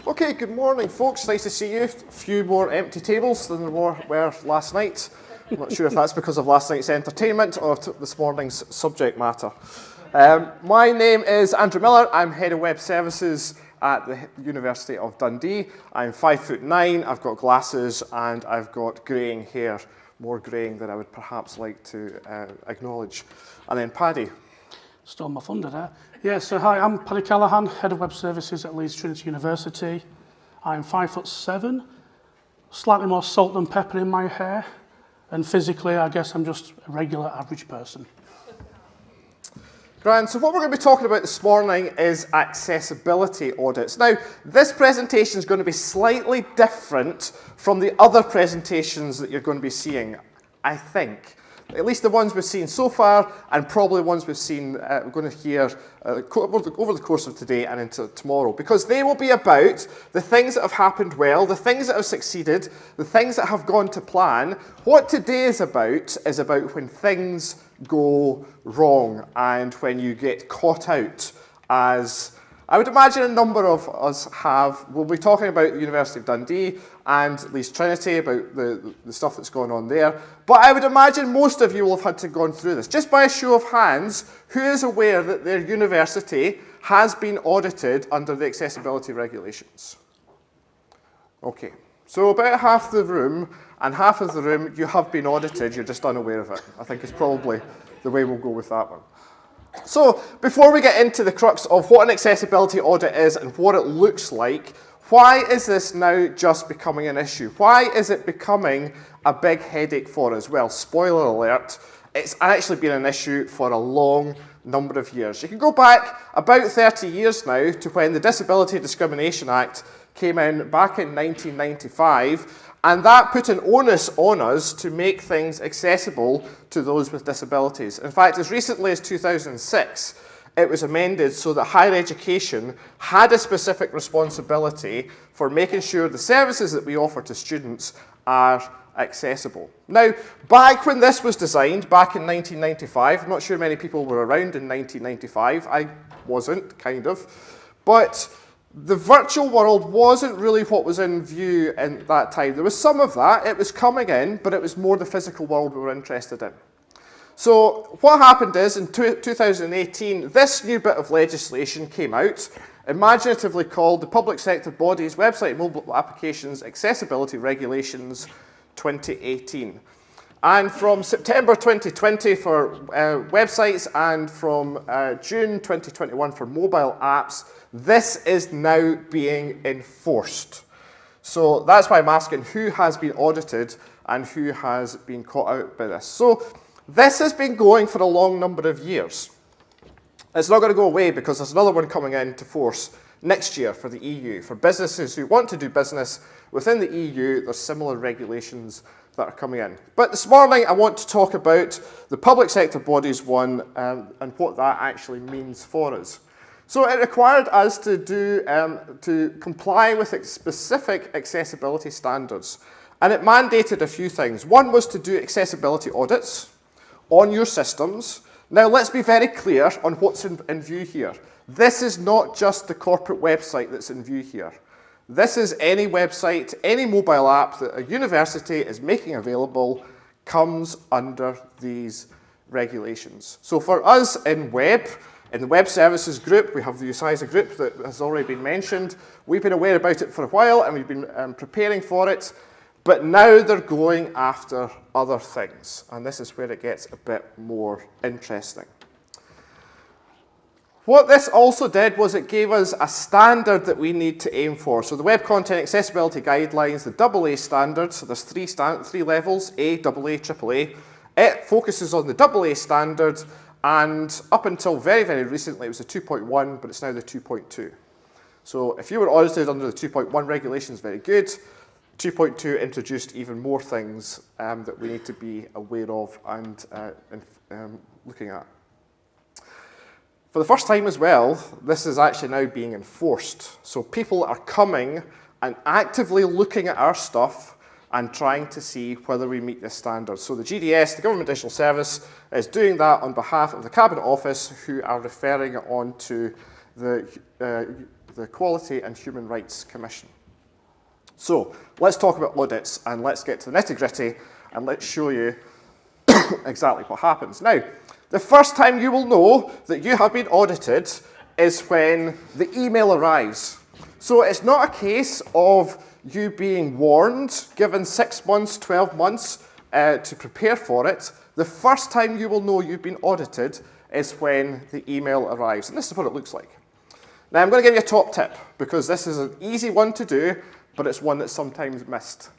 Okay, good morning, folks. Nice to see you. A few more empty tables than there were last night. I'm not sure if that's because of last night's entertainment or this morning's subject matter. My name is Andrew Miller. I'm Head of Web Services at the University of Dundee. I'm 5'9", I've got glasses, and I've got greying hair. More greying than I would perhaps like to acknowledge. And then Paddy. Stole my thunder there. Yeah, so hi, I'm Paddy Callahan, Head of Web Services at Leeds Trinity University. I'm 5'7", slightly more salt than pepper in my hair, and physically, I guess I'm just a regular average person. Grand. So what we're going to be talking about this morning is accessibility audits. Now, this presentation is going to be slightly different from the other presentations that you're going to be seeing, I think. At least the ones we've seen so far, and probably ones we've seen, we're going to hear over the course of today and into tomorrow, because they will be about the things that have happened well, the things that have succeeded, the things that have gone to plan. What today is about when things go wrong and when you get caught out, as I would imagine a number of us have. We'll be talking about the University of Dundee and Leeds Trinity, about the stuff that's going on there. But I would imagine most of you will have had to gone through this. Just by a show of hands, who is aware that their university has been audited under the accessibility regulations? Okay, so about half the room, and half of the room, you have been audited, you're just unaware of it. I think is probably the way we'll go with that one. So, before we get into the crux of what an accessibility audit is and what it looks like, why is this now just becoming an issue? Why is it becoming a big headache for us? Well, spoiler alert, it's actually been an issue for a long number of years. You can go back about 30 years now to when the Disability Discrimination Act came in back in 1995, and that put an onus on us to make things accessible to those with disabilities. In fact, as recently as 2006, it was amended so that higher education had a specific responsibility for making sure the services that we offer to students are accessible. Now, back when this was designed, back in 1995, I'm not sure many people were around in 1995, I wasn't, kind of, but the virtual world wasn't really what was in view in that time. There was some of that, it was coming in, but it was more the physical world we were interested in. So what happened is, in 2018, this new bit of legislation came out, imaginatively called the Public Sector Bodies Website and Mobile Applications Accessibility Regulations 2018. And from September 2020 for websites and from June 2021 for mobile apps, this is now being enforced. So that's why I'm asking who has been audited and who has been caught out by this. So this has been going for a long number of years. It's not going to go away because there's another one coming into force next year for the EU. For businesses who want to do business within the EU, there's similar regulations that are coming in. But this morning I want to talk about the public sector bodies one and what that actually means for us. So it required us to comply with specific accessibility standards, and it mandated a few things. One was to do accessibility audits on your systems. Now let's be very clear on what's in view here. This is not just the corporate website that's in view here. This is any website, any mobile app that a university is making available comes under these regulations. So for us in the Web Services group, we have the USISA group that has already been mentioned. We've been aware about it for a while and we've been preparing for it, but now they're going after other things. And this is where it gets a bit more interesting. What this also did was it gave us a standard that we need to aim for. So the Web Content Accessibility Guidelines, the AA standard, so there's three levels, A, AA, AAA. It focuses on the AA standard, and up until very, very recently it was the 2.1, but it's now the 2.2. So if you were audited under the 2.1 regulations, very good. 2.2 introduced even more things that we need to be aware of and looking at. For the first time as well, this is actually now being enforced. So people are coming and actively looking at our stuff and trying to see whether we meet this standard. So the GDS, the Government Digital Service, is doing that on behalf of the Cabinet Office, who are referring it on to the the Quality and Human Rights Commission. So let's talk about audits and let's get to the nitty-gritty and let's show you exactly what happens. Now, the first time you will know that you have been audited is when the email arrives. So it's not a case of you being warned, given 6 months, 12 months to prepare for it. The first time you will know you've been audited is when the email arrives. And this is what it looks like. Now, I'm going to give you a top tip, because this is an easy one to do, but it's one that's sometimes missed.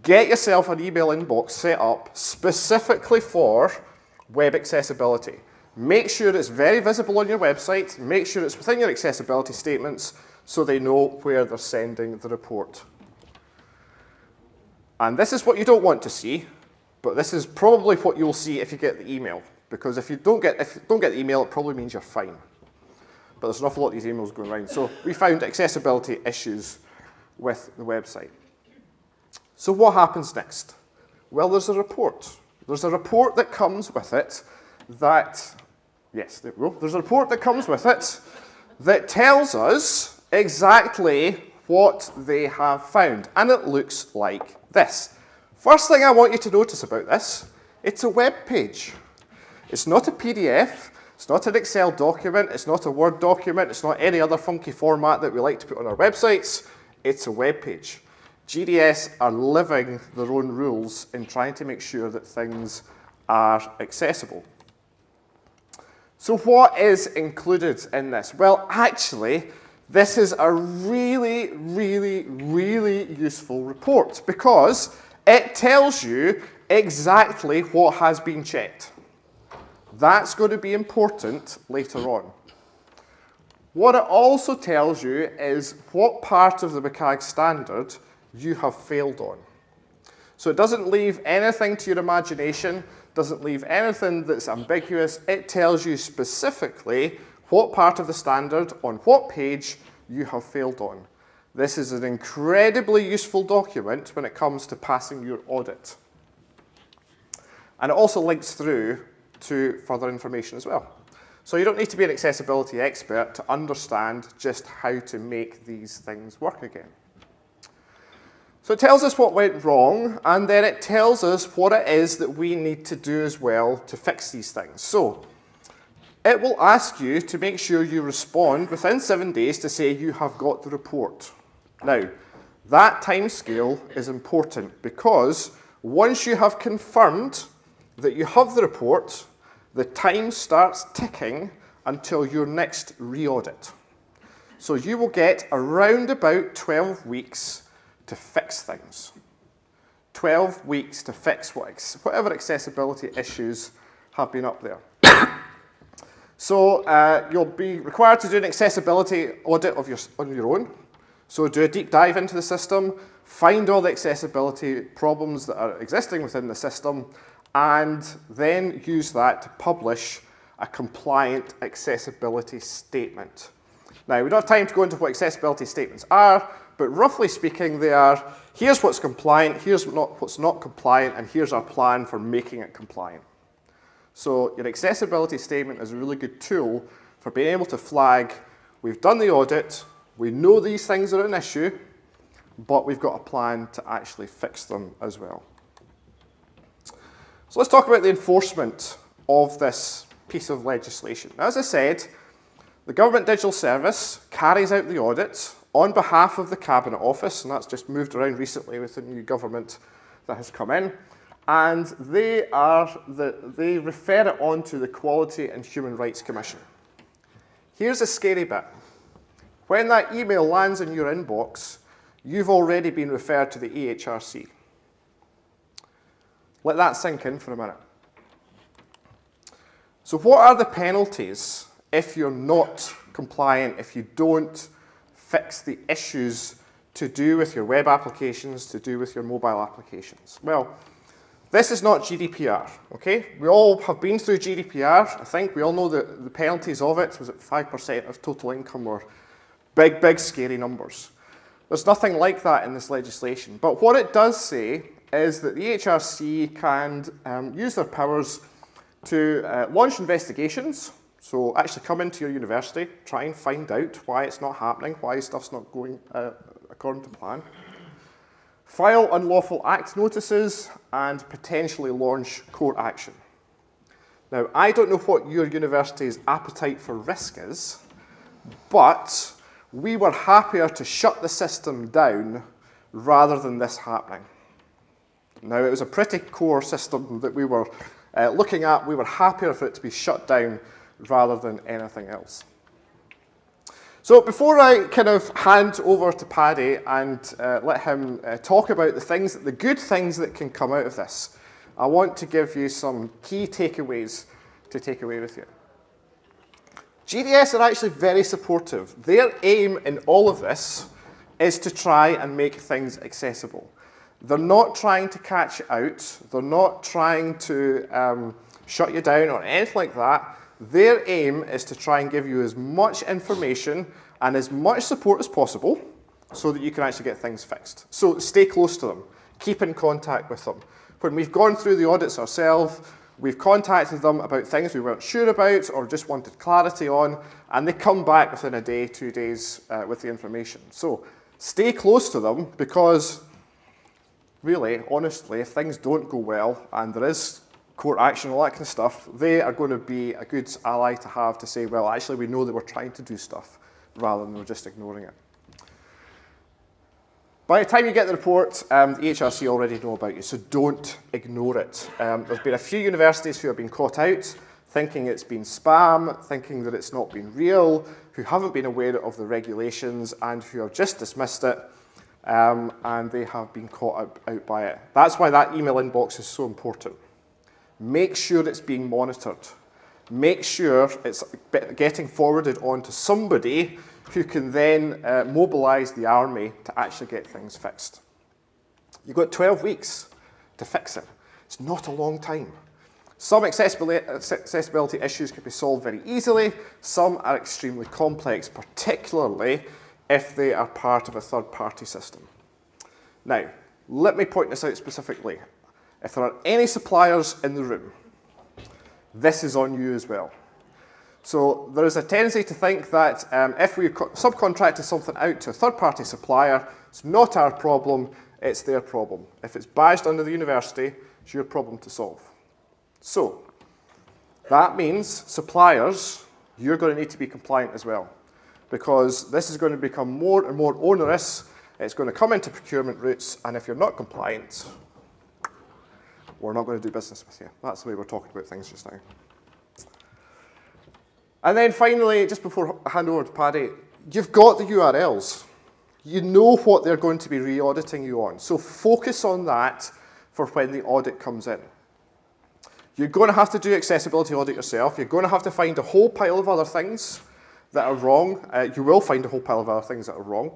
Get yourself an email inbox set up specifically for web accessibility. Make sure it's very visible on your website. Make sure it's within your accessibility statements so they know where they're sending the report. And this is what you don't want to see, but this is probably what you'll see if you get the email. Because if you don't get the email, it probably means you're fine. But there's an awful lot of these emails going around. So we found accessibility issues with the website. So what happens next? Well, there's a report. There's a report that comes with it that, yes, there we go. There's a report that comes with it that tells us exactly what they have found. And it looks like this. First thing I want you to notice about this, it's a web page. It's not a PDF. It's not an Excel document. It's not a Word document. It's not any other funky format that we like to put on our websites. It's a web page. GDS are living their own rules in trying to make sure that things are accessible. So what is included in this? Well, actually, this is a really, really, really useful report because it tells you exactly what has been checked. That's going to be important later on. What it also tells you is what part of the WCAG standard you have failed on. So it doesn't leave anything to your imagination, doesn't leave anything that's ambiguous. It tells you specifically what part of the standard on what page you have failed on. This is an incredibly useful document when it comes to passing your audit. And it also links through to further information as well. So you don't need to be an accessibility expert to understand just how to make these things work again. So it tells us what went wrong, and then it tells us what it is that we need to do as well to fix these things. So it will ask you to make sure you respond within 7 days to say you have got the report. Now, that timescale is important because once you have confirmed that you have the report, the time starts ticking until your next re-audit. So you will get around about 12 weeks to fix things. 12 weeks to fix whatever accessibility issues have been up there. So you'll be required to do an accessibility audit on your own. So do a deep dive into the system, find all the accessibility problems that are existing within the system, and then use that to publish a compliant accessibility statement. Now, we don't have time to go into what accessibility statements are, but roughly speaking, they are, here's what's compliant, here's what's not compliant, and here's our plan for making it compliant. So your accessibility statement is a really good tool for being able to flag, we've done the audit, we know these things are an issue, but we've got a plan to actually fix them as well. So let's talk about the enforcement of this piece of legislation. Now, as I said, the Government Digital Service carries out the audit on behalf of the Cabinet Office, and that's just moved around recently with the new government that has come in. And they refer it on to the Quality and Human Rights Commission. Here's a scary bit. When that email lands in your inbox, you've already been referred to the EHRC. Let that sink in for a minute. So what are the penalties if you're not compliant, if you don't fix the issues to do with your web applications, to do with your mobile applications? Well, this is not GDPR, okay? We all have been through GDPR. I think we all know the penalties of it. Was it 5% of total income, or big, big, scary numbers? There's nothing like that in this legislation. But what it does say is that the HRC can use their powers to launch investigations. So actually come into your university, try and find out why it's not happening, why stuff's not going according to plan. File unlawful act notices and potentially launch court action. Now, I don't know what your university's appetite for risk is, but we were happier to shut the system down rather than this happening. Now, it was a pretty core system that we were looking at. We were happier for it to be shut down rather than anything else. So before I kind of hand over to Paddy and let him talk about the good things that can come out of this, I want to give you some key takeaways to take away with you. GDS are actually very supportive. Their aim in all of this is to try and make things accessible. They're not trying to catch you out. They're not trying to shut you down or anything like that. Their aim is to try and give you as much information and as much support as possible so that you can actually get things fixed. So stay close to them. Keep in contact with them. When we've gone through the audits ourselves, we've contacted them about things we weren't sure about or just wanted clarity on, and they come back within a day, 2 days with the information. So stay close to them because really, honestly, if things don't go well and there is court action, all that kind of stuff, they are going to be a good ally to have to say, well, actually, we know that we're trying to do stuff rather than we're just ignoring it. By the time you get the report, the HRC already know about you, so don't ignore it. There's been a few universities who have been caught out, thinking it's been spam, thinking that it's not been real, who haven't been aware of the regulations and who have just dismissed it, and they have been caught out by it. That's why that email inbox is so important. Make sure it's being monitored. Make sure it's getting forwarded on to somebody who can then mobilise the army to actually get things fixed. You've got 12 weeks to fix it. It's not a long time. Some accessibility issues can be solved very easily. Some are extremely complex, particularly if they are part of a third-party system. Now, let me point this out specifically. If there are any suppliers in the room, this is on you as well. So there is a tendency to think that if we subcontracted something out to a third-party supplier, it's not our problem, it's their problem. If it's badged under the university, it's your problem to solve. So that means suppliers, you're going to need to be compliant as well, because this is going to become more and more onerous. It's going to come into procurement routes, and if you're not compliant, we're not going to do business with you. That's the way we're talking about things just now. And then finally, just before I hand over to Paddy, you've got the URLs. You know what they're going to be re-auditing you on. So focus on that for when the audit comes in. You're going to have to do accessibility audit yourself. You're going to have to find a whole pile of other things that are wrong. You will find a whole pile of other things that are wrong.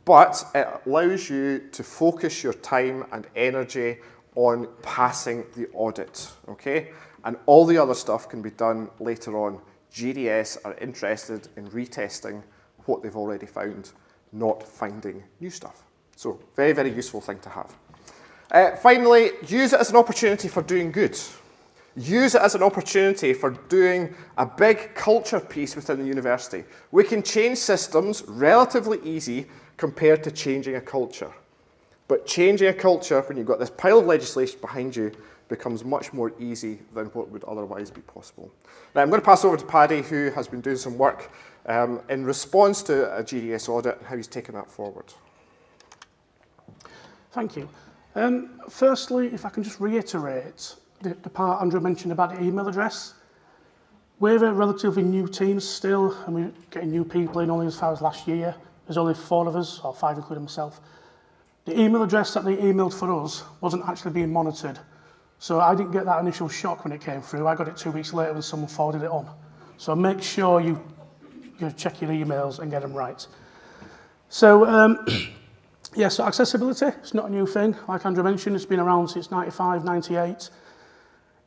But it allows you to focus your time and energy on passing the audit, okay? And all the other stuff can be done later on. GDS are interested in retesting what they've already found, not finding new stuff. So very, very useful thing to have. Finally, use it as an opportunity for doing good. Use it as an opportunity for doing a big culture piece within the university. We can change systems relatively easy compared to changing a culture. But changing a culture, when you've got this pile of legislation behind you, becomes much more easy than what would otherwise be possible. Now, I'm going to pass over to Paddy, who has been doing some work in response to a GDS audit and how he's taken that forward. Thank you. Firstly, if I can just reiterate the part Andrew mentioned about the email address. We're a relatively new team still, and we're getting new people in only as far as last year. There's only 4 of us, or 5 including myself. The email address that they emailed for us wasn't actually being monitored. So I didn't get that initial shock when it came through. I got it 2 weeks later when someone forwarded it on. So make sure you check your emails and get them right. So, yeah, so accessibility, it's not a new thing. Like Andrew mentioned, it's been around since 95, 98.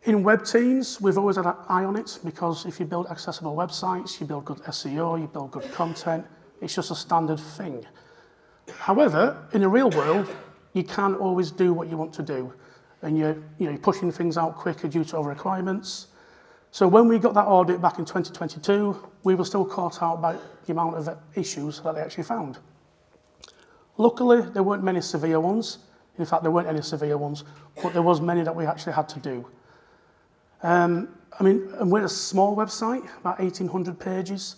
In web teams, we've always had an eye on it because if you build accessible websites, you build good SEO, you build good content, it's just a standard thing. However, in the real world, you can't always do what you want to do. And you're pushing things out quicker due to other requirements. So when we got that audit back in 2022, we were still caught out by the amount of issues that they actually found. Luckily, there weren't many severe ones. In fact, there weren't any severe ones, but there was many that we actually had to do. And we're a small website, about 1,800 pages.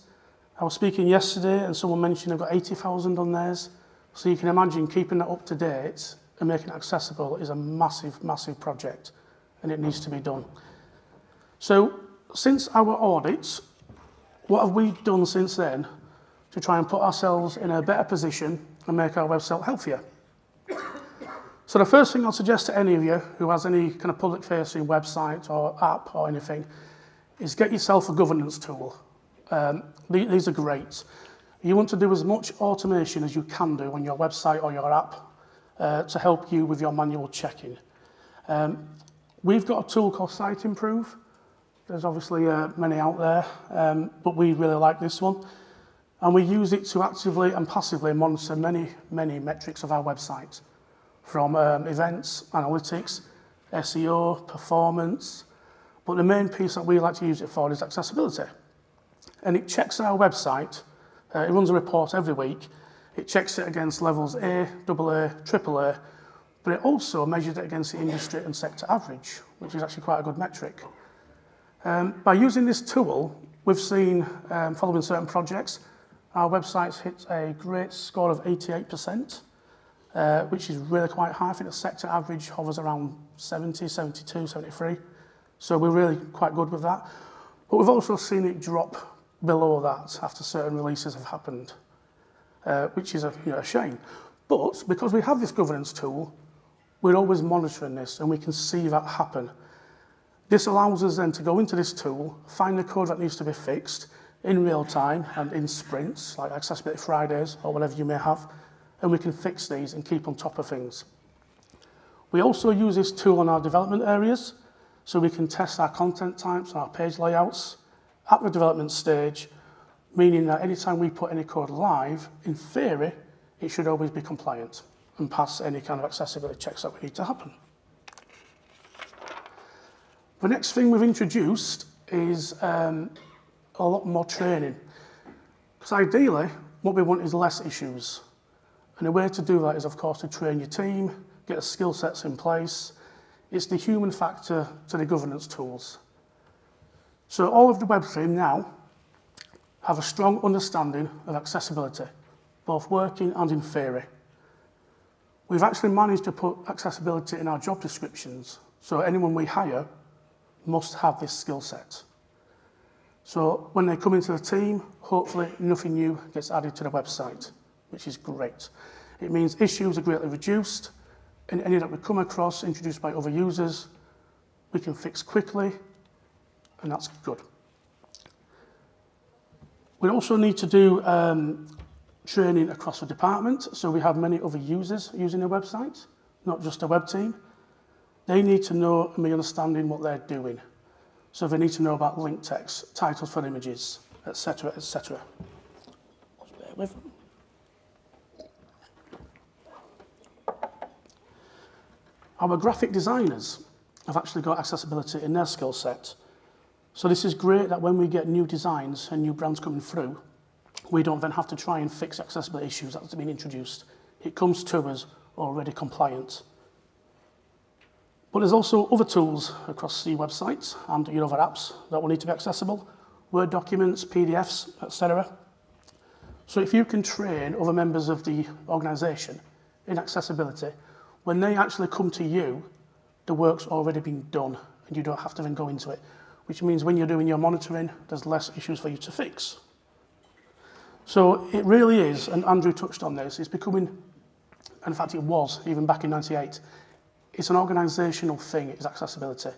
I was speaking yesterday and someone mentioned they've got 80,000 on theirs. So you can imagine keeping that up to date and making it accessible is a massive, massive project, and it needs to be done. So since our audits, what have we done since then to try and put ourselves in a better position and make our website healthier? So the first thing I'll suggest to any of you who has any kind of public-facing website or app or anything is get yourself a governance tool. These are great. You want to do as much automation as you can do on your website or your app to help you with your manual checking. We've got a tool called Site Improve. There's obviously many out there, but we really like this one. And we use it to actively and passively monitor many, many metrics of our website, from events, analytics, SEO, performance. But the main piece that we like to use it for is accessibility. And it checks our website. It runs a report every week. It checks it against levels A, AA, AAA, but it also measures it against the industry and sector average, which is actually quite a good metric. By using this tool, we've seen, following certain projects, our website's hit a great score of 88%, which is really quite high. I think the sector average hovers around 70, 72, 73. So we're really quite good with that. But we've also seen it drop below that after certain releases have happened, which is a shame. But because we have this governance tool, we're always monitoring this and we can see that happen. This allows us then to go into this tool, find the code that needs to be fixed in real time and in sprints, like Accessibility Fridays or whatever you may have, and we can fix these and keep on top of things. We also use this tool on our development areas, so we can test our content types and our page layouts at the development stage, meaning that anytime we put any code live, in theory, it should always be compliant and pass any kind of accessibility checks that we need to happen. The next thing we've introduced is a lot more training. Because ideally, what we want is less issues. And the way to do that is, of course, to train your team, get the skill sets in place. It's the human factor to the governance tools. So all of the web team now have a strong understanding of accessibility, both working and in theory. We've actually managed to put accessibility in our job descriptions, so anyone we hire must have this skill set. So when they come into the team, hopefully nothing new gets added to the website, which is great. It means issues are greatly reduced, and any that we come across introduced by other users, we can fix quickly, and that's good. We also need to do training across the department, so we have many other users using the website, not just a web team. They need to know and be understanding what they're doing. So they need to know about link text, titles for images, etc., etc. Just bear with them. Our graphic designers have actually got accessibility in their skill set. So this is great that when we get new designs and new brands coming through, we don't then have to try and fix accessibility issues that have been introduced. It comes to us already compliant. But there's also other tools across the website and your other apps that will need to be accessible, Word documents, PDFs, etc. So if you can train other members of the organisation in accessibility, when they actually come to you, the work's already been done and you don't have to then go into it, which means when you're doing your monitoring, there's less issues for you to fix. So it really is, and Andrew touched on this, it's becoming, and in fact it was, even back in '98, it's an organisational thing, it's accessibility.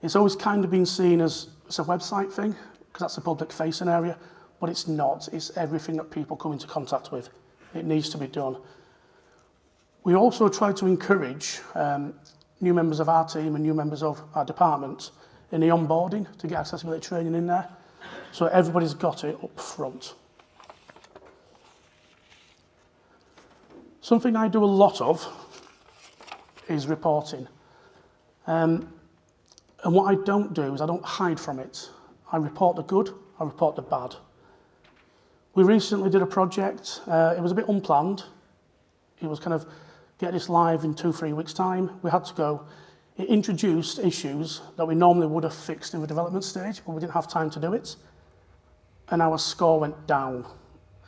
It's always kind of been seen as a website thing, because that's a public-facing area, but it's not. It's everything that people come into contact with. It needs to be done. We also try to encourage new members of our team and new members of our department in the onboarding to get accessibility training in there, so everybody's got it up front. Something I do a lot of is reporting. And what I don't do is I don't hide from it. I report the good, I report the bad. We recently did a project, it was a bit unplanned. It was kind of get this live in 2-3 weeks' time. We had to go. It introduced issues that we normally would have fixed in the development stage, but we didn't have time to do it. And our score went down.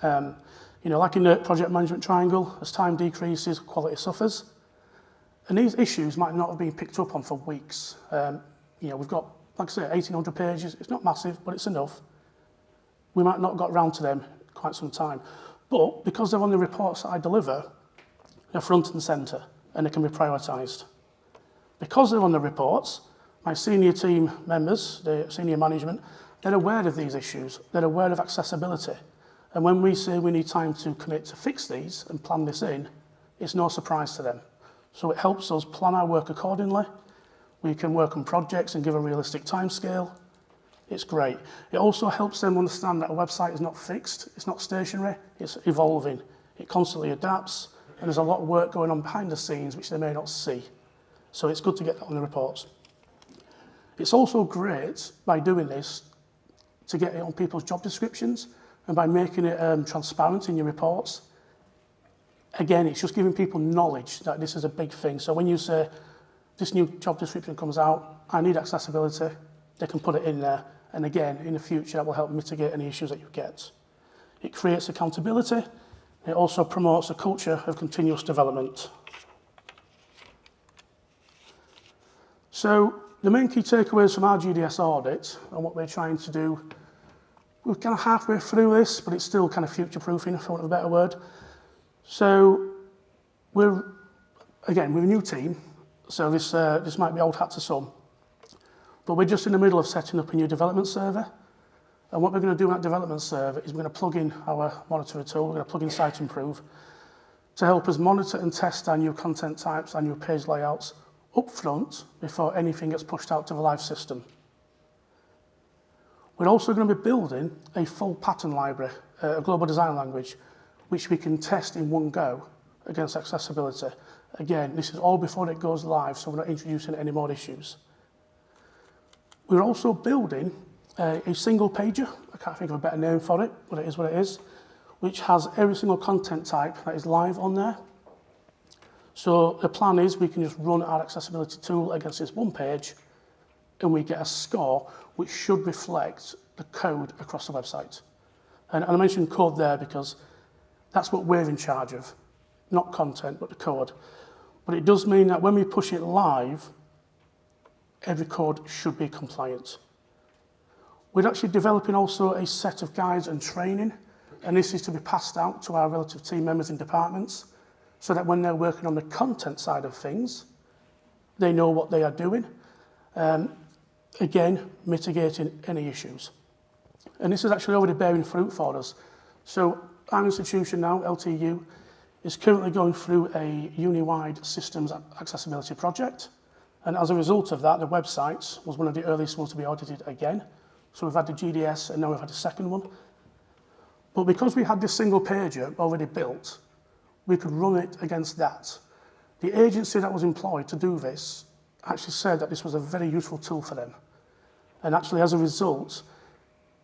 Like in the project management triangle, as time decreases, quality suffers. And these issues might not have been picked up on for weeks. We've got, like I say, 1,800 pages. It's not massive, but it's enough. We might not have got round to them quite some time. But because they're on the reports that I deliver, they're front and centre, and they can be prioritised. Because they're on the reports, my senior team members, the senior management, they're aware of these issues. They're aware of accessibility. And when we say we need time to commit to fix these and plan this in, it's no surprise to them. So it helps us plan our work accordingly. We can work on projects and give a realistic timescale. It's great. It also helps them understand that a website is not fixed, it's not stationary, it's evolving. It constantly adapts, and there's a lot of work going on behind the scenes which they may not see. So it's good to get that on the reports. It's also great by doing this to get it on people's job descriptions and by making it transparent in your reports. Again, it's just giving people knowledge that this is a big thing. So when you say, this new job description comes out, I need accessibility, they can put it in there. And again, in the future, that will help mitigate any issues that you get. It creates accountability. It also promotes a culture of continuous development. So the main key takeaways from our GDS audit and what we're trying to do, we're kind of halfway through this, but it's still kind of future-proofing, for want of a better word. So we're a new team, so this might be old hat to some, but we're just in the middle of setting up a new development server. And what we're going to do in that development server is we're going to plug in our monitoring tool, we're going to plug in Site Improve to help us monitor and test our new content types, our new page layouts up front before anything gets pushed out to the live system. We're also going to be building a full pattern library, a global design language, which we can test in one go against accessibility. Again, this is all before it goes live, so we're not introducing any more issues. We're also building a single pager, I can't think of a better name for it, but it is what it is, which has every single content type that is live on there. So the plan is we can just run our accessibility tool against this one page and we get a score which should reflect the code across the website. And I mentioned code there because that's what we're in charge of, not content, but the code. But it does mean that when we push it live, every code should be compliant. We're actually developing also a set of guides and training, and this is to be passed out to our relative team members in departments so that when they're working on the content side of things, they know what they are doing. Again, mitigating any issues. And this is actually already bearing fruit for us. So our institution now, LTU, is currently going through a uni-wide systems accessibility project. And as a result of that, the website was one of the earliest ones to be audited again. So we've had the GDS and now we've had a second one. But because we had this single pager already built, we could run it against that. The agency that was employed to do this actually said that this was a very useful tool for them. And actually, as a result,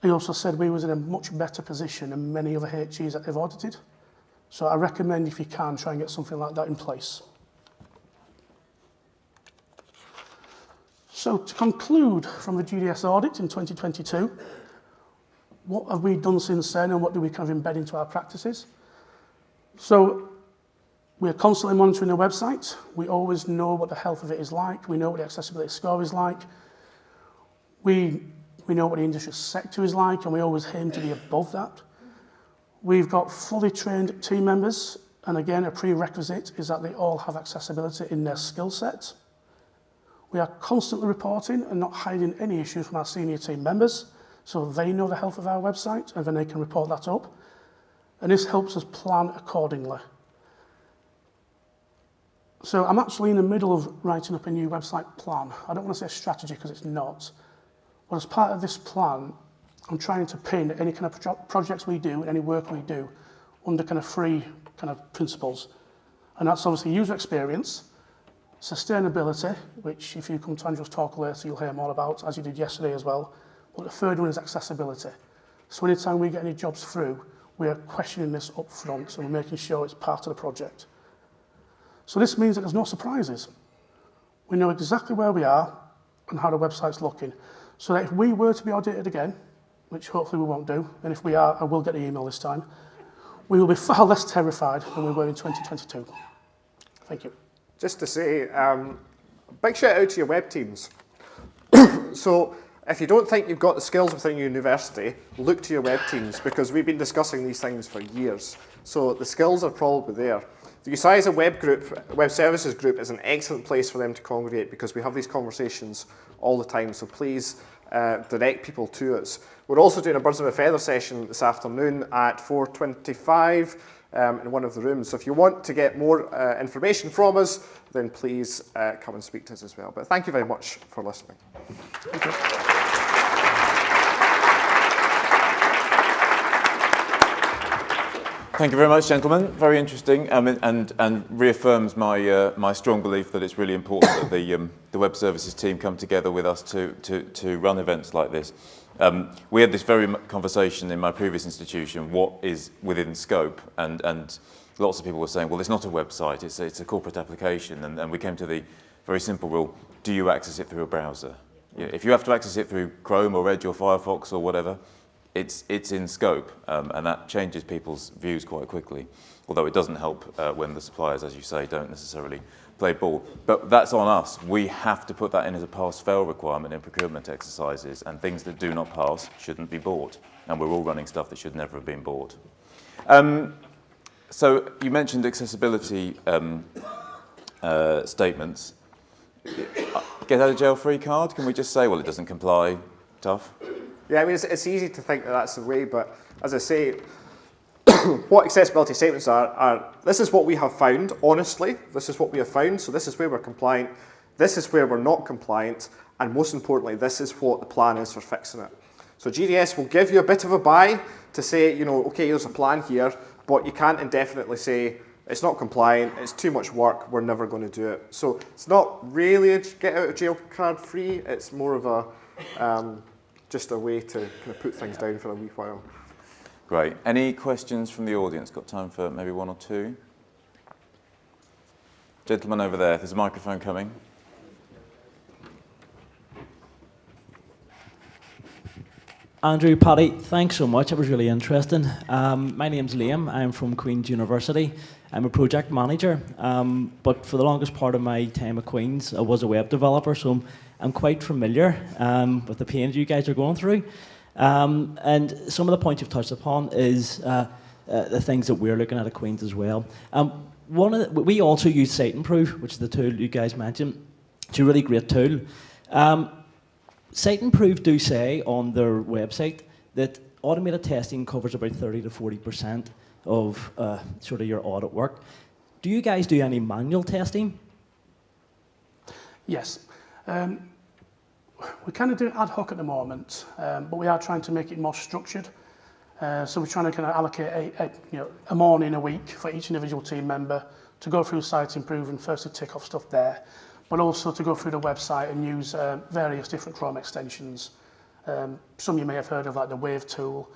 they also said we was in a much better position than many other HEs that they've audited. So I recommend, if you can, try and get something like that in place. So to conclude from the GDS audit in 2022, what have we done since then and what do we kind of embed into our practices? So we're constantly monitoring the website. We always know what the health of it is like. We know what the accessibility score is like. We know what the industry sector is like, and we always aim to be above that. We've got fully trained team members, and again, a prerequisite is that they all have accessibility in their skill set. We are constantly reporting and not hiding any issues from our senior team members, so they know the health of our website, and then they can report that up. And this helps us plan accordingly. So I'm actually in the middle of writing up a new website plan. I don't want to say strategy because it's not. But as part of this plan, I'm trying to pin any kind of projects we do, any work we do, under kind of 3 kind of principles. And that's obviously user experience, sustainability, which if you come to Andrew's talk later, you'll hear more about, as you did yesterday as well. But the third one is accessibility. So anytime we get any jobs through, we are questioning this up front and we're making sure it's part of the project. So this means that there's no surprises. We know exactly where we are and how the website's looking. So that if we were to be audited again, which hopefully we won't do, and if we are, I will get the email this time, we will be far less terrified than we were in 2022. Thank you. Just to say, big shout out to your web teams. So if you don't think you've got the skills within your university, look to your web teams, because we've been discussing these things for years. So the skills are probably there. The USISA web services group is an excellent place for them to congregate, because we have these conversations all the time. So please direct people to us. We're also doing a Birds of a Feather session this afternoon at 4:25 in one of the rooms. So if you want to get more information from us, then please come and speak to us as well. But thank you very much for listening. Thank you. Thank you very much, gentlemen. Very interesting, and reaffirms my strong belief that it's really important that the web services team come together with us to run events like this. We had this very conversation in my previous institution: what is within scope, and lots of people were saying, well, it's not a website; it's a corporate application, and we came to the very simple rule: do you access it through a browser? Yeah, if you have to access it through Chrome or Edge or Firefox or whatever, it's in scope, and that changes people's views quite quickly, although it doesn't help when the suppliers, as you say, don't necessarily play ball. But that's on us. We have to put that in as a pass-fail requirement in procurement exercises, and things that do not pass shouldn't be bought, and we're all running stuff that should never have been bought. So you mentioned accessibility statements. Get out of jail free card? Can we just say, well, it doesn't comply, tough? Yeah, I mean, it's easy to think that that's the way, but as I say, what accessibility statements are, this is what we have found, honestly, this is what we have found, so this is where we're compliant, this is where we're not compliant, and most importantly, this is what the plan is for fixing it. So GDS will give you a bit of a buy to say, you know, okay, there's a plan here, but you can't indefinitely say, it's not compliant, it's too much work, we're never going to do it. So it's not really a get out of jail card free, it's more of a, just a way to kind of put things down for a wee while. Great. Any questions from the audience? Got time for maybe one or two? Gentleman over there, there's a microphone coming. Andrew, Paddy, thanks so much. It was really interesting. My name's Liam. I'm from Queen's University. I'm a project manager, but for the longest part of my time at Queen's, I was a web developer, so I'm quite familiar with the pains you guys are going through. And some of the points you've touched upon is the things that we're looking at Queen's as well. We also use Site Improve, which is the tool you guys mentioned. It's a really great tool. Site Improve do say on their website that automated testing covers about 30 to 40% of sort of your audit work. Do you guys do any manual testing? Yes. We kind of do it ad hoc at the moment, but we are trying to make it more structured. So we're trying to kind of allocate a morning a week for each individual team member to go through Site Improve and firstly tick off stuff there, but also to go through the website and use various different Chrome extensions. Some you may have heard of, like the Wave tool.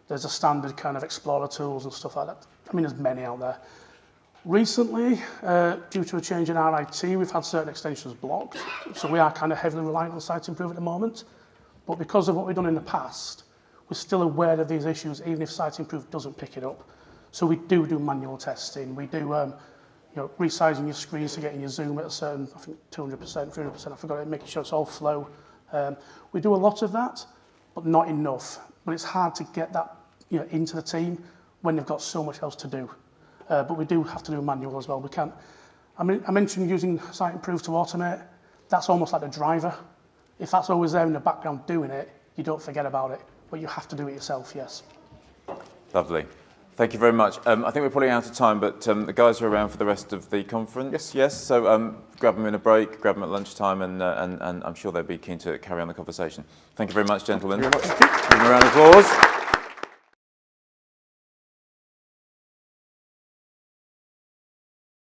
There's a standard kind of Explorer tools and stuff like that. I mean, there's many out there. Recently, due to a change in our IT, we've had certain extensions blocked, so we are kind of heavily reliant on Site Improve at the moment. But because of what we've done in the past, we're still aware of these issues, even if Site Improve doesn't pick it up. So we do manual testing. We do resizing your screens to getting your zoom at a certain, I think 200%, 300%, I forgot it, making sure it's all flow. We do a lot of that, but not enough. But it's hard to get that into the team when they've got so much else to do. But we do have to do manual as well. We can't. I mentioned using Site Improve to automate. That's almost like the driver. If that's always there in the background doing it, you don't forget about it. But you have to do it yourself, yes. Lovely. Thank you very much. I think we're probably out of time, but the guys are around for the rest of the conference. Yes. So grab them in a break, grab them at lunchtime, and I'm sure they'll be keen to carry on the conversation. Thank you very much, gentlemen. Thank you very much. Give them a round of applause.